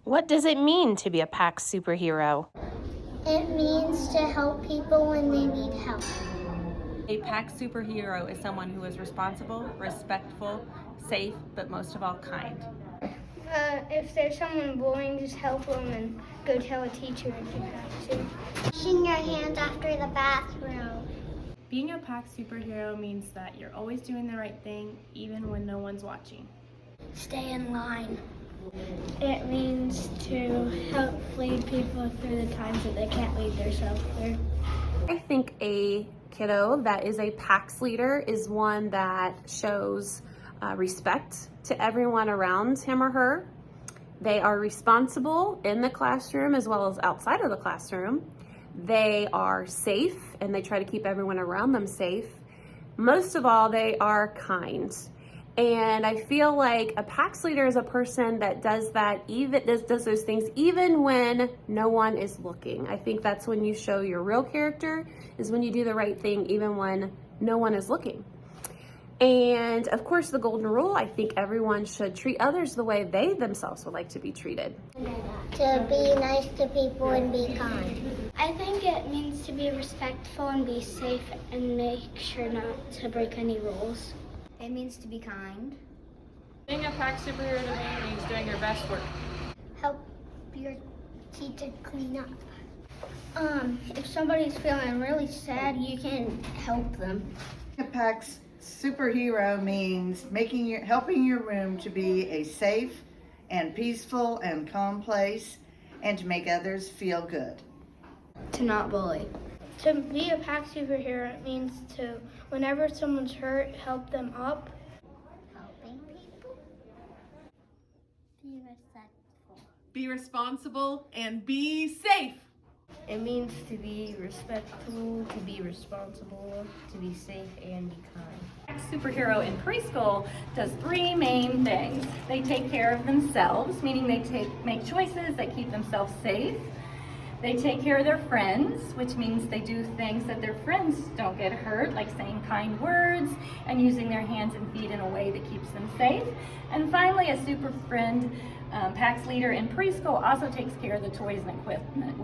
What does it mean to be a PAX superhero? It means to help people when they need help. A PAX superhero is someone who is responsible, respectful, safe, but most of all kind. If there's someone bullying, just help them and go tell a teacher if you have to. Washing your hands after the bathroom. Being a PAX superhero means that you're always doing the right thing, even when no one's watching. Stay in line. It means to help lead people through the times that they can't lead themselves through. I think a kiddo that is a PAX leader is one that shows respect to everyone around him or her. They are responsible in the classroom as well as outside of the classroom. They are safe and they try to keep everyone around them safe. Most of all, they are kind. And I feel like a PAX leader is a person that does that, does those things even when no one is looking. I think that's when you show your real character, is when you do the right thing even when no one is looking. And of course, the golden rule, I think everyone should treat others the way they themselves would like to be treated. To be nice to people and be kind. I think it means to be respectful and be safe and make sure not to break any rules. It means to be kind. Being a PAX superhero to me means doing your best work. Help your teacher clean up. If somebody's feeling really sad, you can help them. A PAX superhero means helping your room to be a safe and peaceful and calm place, and to make others feel good. To not bully. To be a PAX superhero, it means to, whenever someone's hurt, help them up. Helping people. Be respectful. Be responsible and be safe. It means to be respectful, to be responsible, to be safe, and be kind. PAX superhero in preschool does three main things. They take care of themselves, meaning they make choices that keep themselves safe. They take care of their friends, which means they do things that their friends don't get hurt, like saying kind words and using their hands and feet in a way that keeps them safe. And finally, a super friend PAX leader in preschool also takes care of the toys and equipment.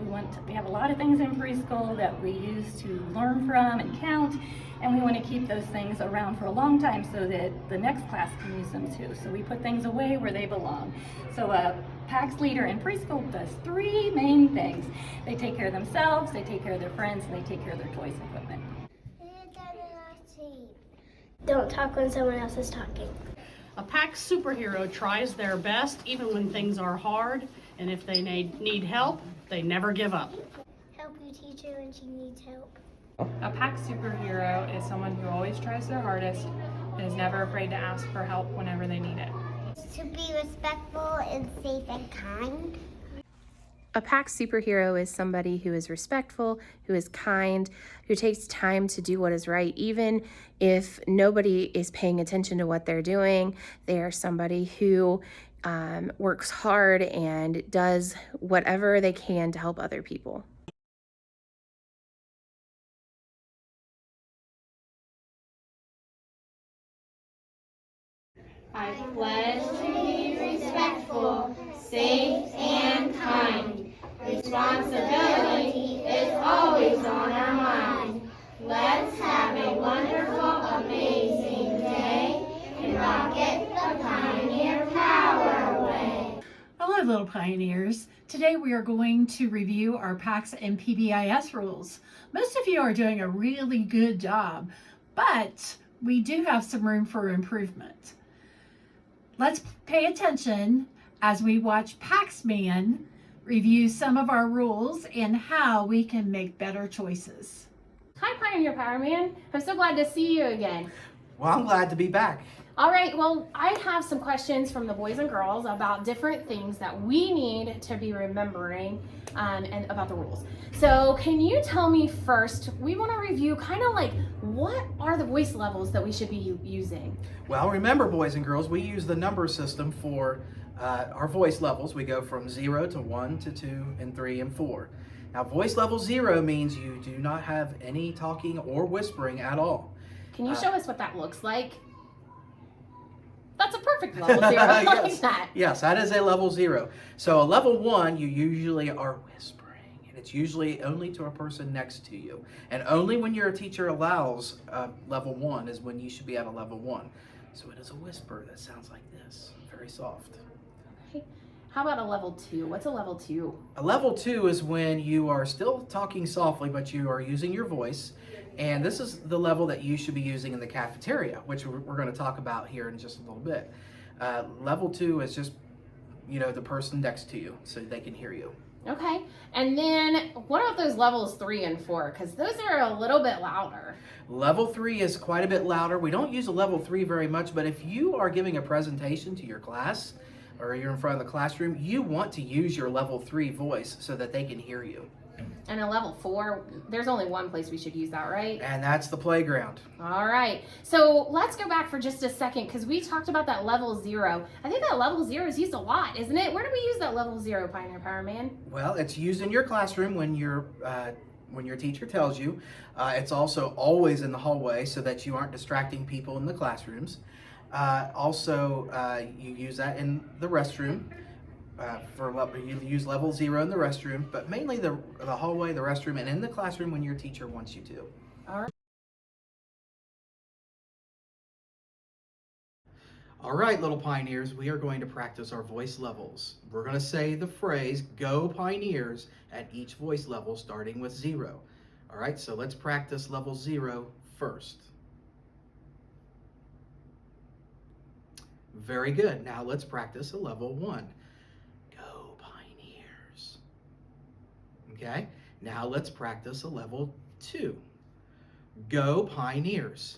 We have a lot of things in preschool that we use to learn from and count, and we want to keep those things around for a long time so that the next class can use them too. So we put things away where they belong. So a PAX leader in preschool does three main things. They take care of themselves, they take care of their friends, and they take care of their toys and equipment. Don't talk when someone else is talking. A PAX superhero tries their best even when things are hard, and if they need help, they never give up. Help your teacher when she needs help. A PAX superhero is someone who always tries their hardest and is never afraid to ask for help whenever they need it. To be respectful and safe and kind. A PAX superhero is somebody who is respectful, who is kind, who takes time to do what is right, even if nobody is paying attention to what they're doing. They are somebody who works hard and does whatever they can to help other people. I pledge to be respectful, safe, and kind. Responsibility is always on our mind. Let's have a wonderful, amazing day and rocket the Pioneer Power away. Hello, little pioneers. Today we are going to review our PAX and PBIS rules. Most of you are doing a really good job, but we do have some room for improvement. Let's pay attention as we watch PAX Man review some of our rules and how we can make better choices. Hi, Pioneer Power Man. I'm so glad to see you again. Well, I'm glad to be back. All right, well, I have some questions from the boys and girls about different things that we need to be remembering and about the rules. So can you tell me first, we want to review kind of like what are the voice levels that we should be using? Well, remember, boys and girls, we use the number system for our voice levels. We go from 0 to 1 to 2 and 3 and 4. Now, voice level 0 means you do not have any talking or whispering at all. Can you show us what that looks like? That's a perfect level 0. I like Yes. that. Yes, that is a level 0. So a level 1, you usually are whispering, and it's usually only to a person next to you. And only when your teacher allows level 1 is when you should be at a level 1. So it is a whisper that sounds like this, very soft. Okay. How about a level 2? What's a level 2? A level 2 is when you are still talking softly, but you are using your voice. And this is the level that you should be using in the cafeteria, which we're going to talk about here in just a little bit. Level 2 is just, the person next to you so they can hear you. Okay. And then what about those levels 3 and 4? Because those are a little bit louder. Level 3 is quite a bit louder. We don't use a level 3 very much, but if you are giving a presentation to your class or you're in front of the classroom, you want to use your level 3 voice so that they can hear you. And a level 4, there's only one place we should use that, right? And that's the playground. All right. So let's go back for just a second because we talked about that level 0. I think that level 0 is used a lot, isn't it? Where do we use that level 0, Pioneer Power Man? Well, it's used in your classroom when your teacher tells you. It's also always in the hallway so that you aren't distracting people in the classrooms. You use that in the restroom. You use level 0 in the restroom, but mainly the hallway, the restroom, and in the classroom when your teacher wants you to. All right. All right, little pioneers, we are going to practice our voice levels. We're going to say the phrase, "Go Pioneers," at each voice level, starting with 0. All right, so let's practice level 0 first. Very good. Now let's practice a level 1. Go Pioneers. Okay, now let's practice a level 2. Go Pioneers.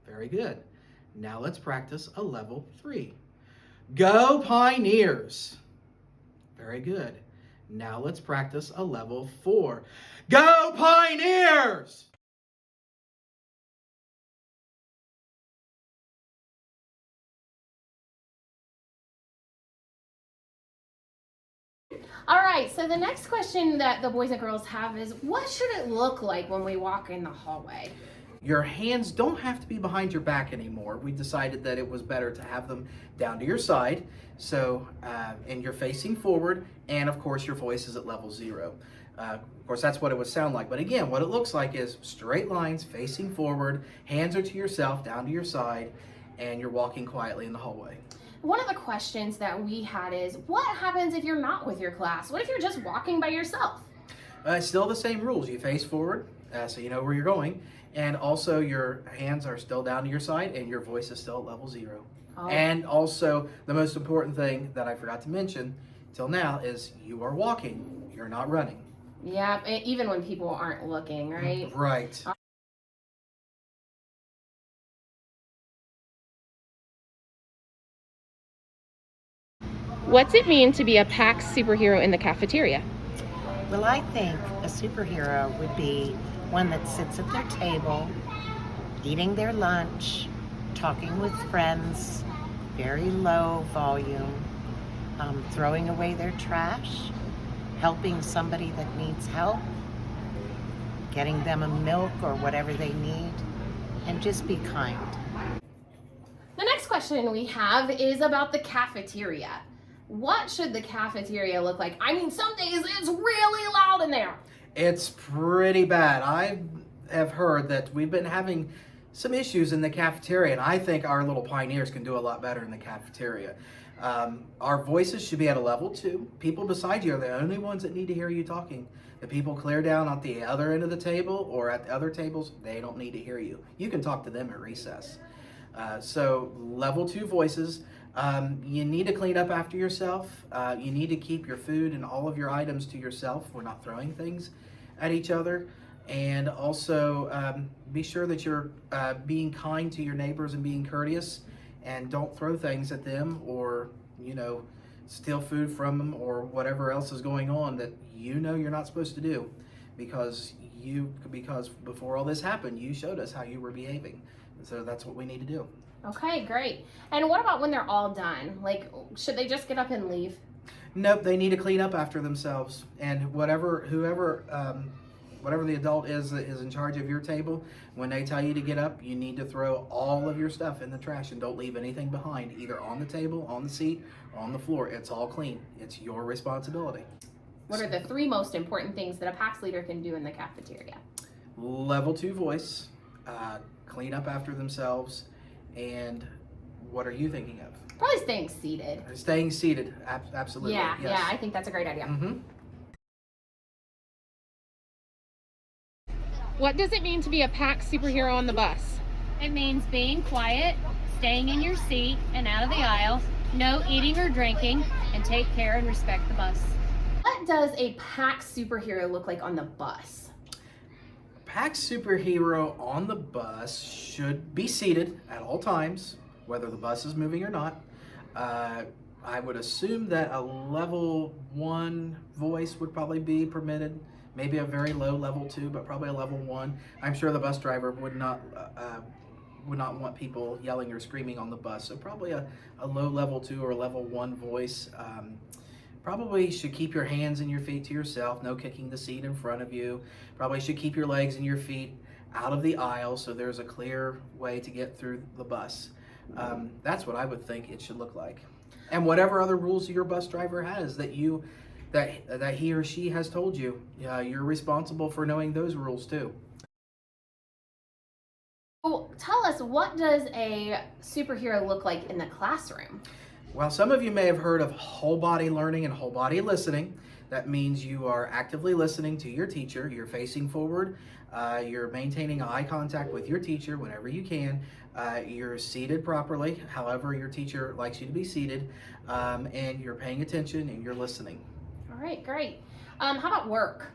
Very good. Now let's practice a level 3. Go Pioneers. Very good. Now let's practice a level 4. Go Pioneers! All right, so the next question that the boys and girls have is, what should it look like when we walk in the hallway? Your hands don't have to be behind your back anymore. We decided that it was better to have them down to your side. So, and you're facing forward, and of course your voice is at level 0. Of course, that's what it would sound like. But again, what it looks like is straight lines facing forward, hands are to yourself, down to your side, and you're walking quietly in the hallway. One of the questions that we had is, what happens if you're not with your class? What if you're just walking by yourself? Still the same rules. You face forward, so you know where you're going, and also your hands are still down to your side, and your voice is still at level 0. Oh. And also, the most important thing that I forgot to mention till now is you are walking. You're not running. Yeah, even when people aren't looking, right? Right. What's it mean to be a PAX superhero in the cafeteria? Well, I think a superhero would be one that sits at their table, eating their lunch, talking with friends, very low volume, throwing away their trash, helping somebody that needs help, getting them a milk or whatever they need, and just be kind. The next question we have is about the cafeteria. What should the cafeteria look like? I mean, some days it's really loud in there. It's pretty bad. I have heard that we've been having some issues in the cafeteria, and I think our little pioneers can do a lot better in the cafeteria. Our voices should be at a level 2. People beside you are the only ones that need to hear you talking. The people clear down at the other end of the table or at the other tables, they don't need to hear you. You can talk to them at recess. So level 2 voices. You need to clean up after yourself. You need to keep your food and all of your items to yourself. We're not throwing things at each other. And also be sure that you're being kind to your neighbors and being courteous, and don't throw things at them or, steal food from them or whatever else is going on that you're not supposed to do, because before all this happened, you showed us how you were behaving. So that's what we need to do. Okay, great. And what about when they're all done? Like, should they just get up and leave? Nope, they need to clean up after themselves. And whoever whatever the adult is that is in charge of your table, when they tell you to get up, you need to throw all of your stuff in the trash and don't leave anything behind, either on the table, on the seat, or on the floor. It's all clean. It's your responsibility. What are the 3 most important things that a PAX leader can do in the cafeteria? Level 2 voice, clean up after themselves, and what are you thinking of? Probably staying seated. Staying seated, absolutely. Yeah, yes. yeah, I think that's a great idea. What does it mean to be a PAX superhero on the bus? It means being quiet, staying in your seat and out of the aisle, no eating or drinking, and take care and respect the bus. What does a PAX superhero look like on the bus? PAX superhero on the bus should be seated at all times, whether the bus is moving or not. I would assume that a level 1 voice would probably be permitted, maybe a very low level 2, but probably a level 1. I'm sure the bus driver would not want people yelling or screaming on the bus, so probably a low level 2 or a level 1 voice. Probably should keep your hands and your feet to yourself, no kicking the seat in front of you. Probably should keep your legs and your feet out of the aisle so there's a clear way to get through the bus. That's what I would think it should look like. And whatever other rules your bus driver has that he or she has told you, you're responsible for knowing those rules too. Well, tell us, what does a superhero look like in the classroom? Well, some of you may have heard of whole body learning and whole body listening. That means you are actively listening to your teacher, you're facing forward, you're maintaining eye contact with your teacher whenever you can, you're seated properly, however your teacher likes you to be seated, and you're paying attention and you're listening. All right, great. How about work?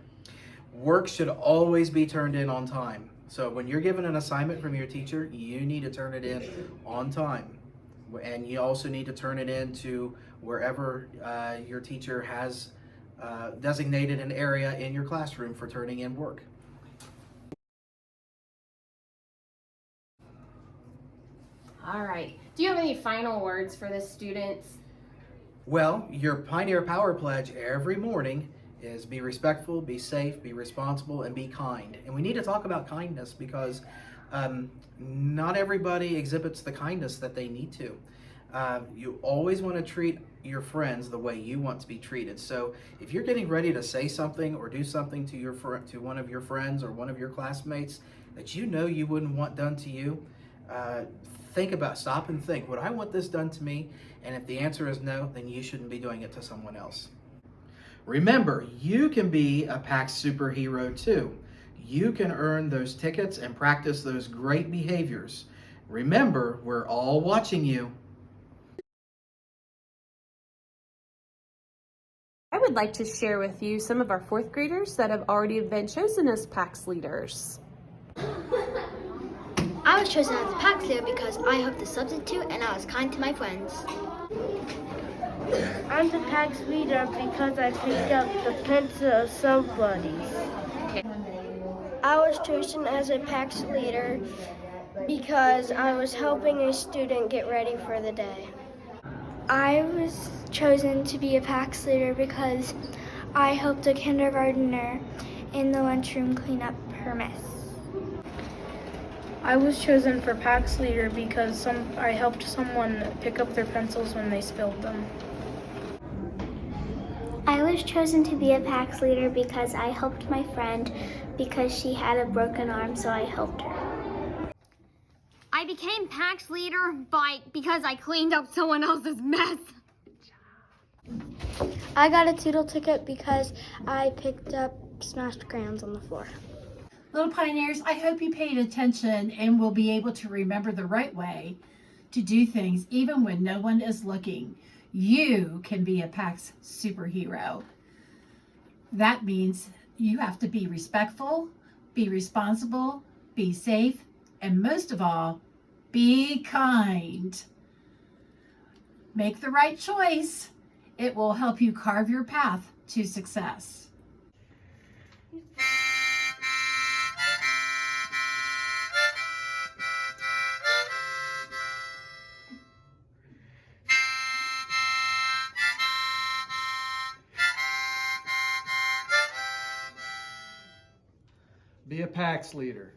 Work should always be turned in on time. So when you're given an assignment from your teacher, you need to turn it in on time. And you also need to turn it in to wherever your teacher has designated an area in your classroom for turning in work. All right. Do you have any final words for the students? Well, your Pioneer Power Pledge every morning is be respectful, be safe, be responsible, and be kind. And we need to talk about kindness because not everybody exhibits the kindness that they need to. You always want to treat your friends the way you want to be treated. So if you're getting ready to say something or do something to one of your friends or one of your classmates that you know you wouldn't want done to you, stop and think, would I want this done to me? And if the answer is no, then you shouldn't be doing it to someone else. Remember, you can be a PAX superhero too. You can earn those tickets and practice those great behaviors. Remember, we're all watching you. I would like to share with you some of our 4th graders that have already been chosen as PAX leaders. I was chosen as a PAX leader because I helped the substitute and I was kind to my friends. I'm the PAX leader because I picked up the pencil of somebody. I was chosen as a PAX leader because I was helping a student get ready for the day. I was chosen to be a PAX leader because I helped a kindergartner in the lunchroom clean up her mess. I was chosen for PAX leader because I helped someone pick up their pencils when they spilled them. I was chosen to be a PAX leader because I helped my friend because she had a broken arm, so I helped her. I became PAX leader because I cleaned up someone else's mess. I got a Toodle ticket because I picked up smashed crayons on the floor. Little Pioneers, I hope you paid attention and will be able to remember the right way to do things even when no one is looking. You can be a PAX superhero. That means you have to be respectful, be responsible, be safe, and most of all, be kind. Make the right choice. It will help you carve your path to success. Be a PAX leader.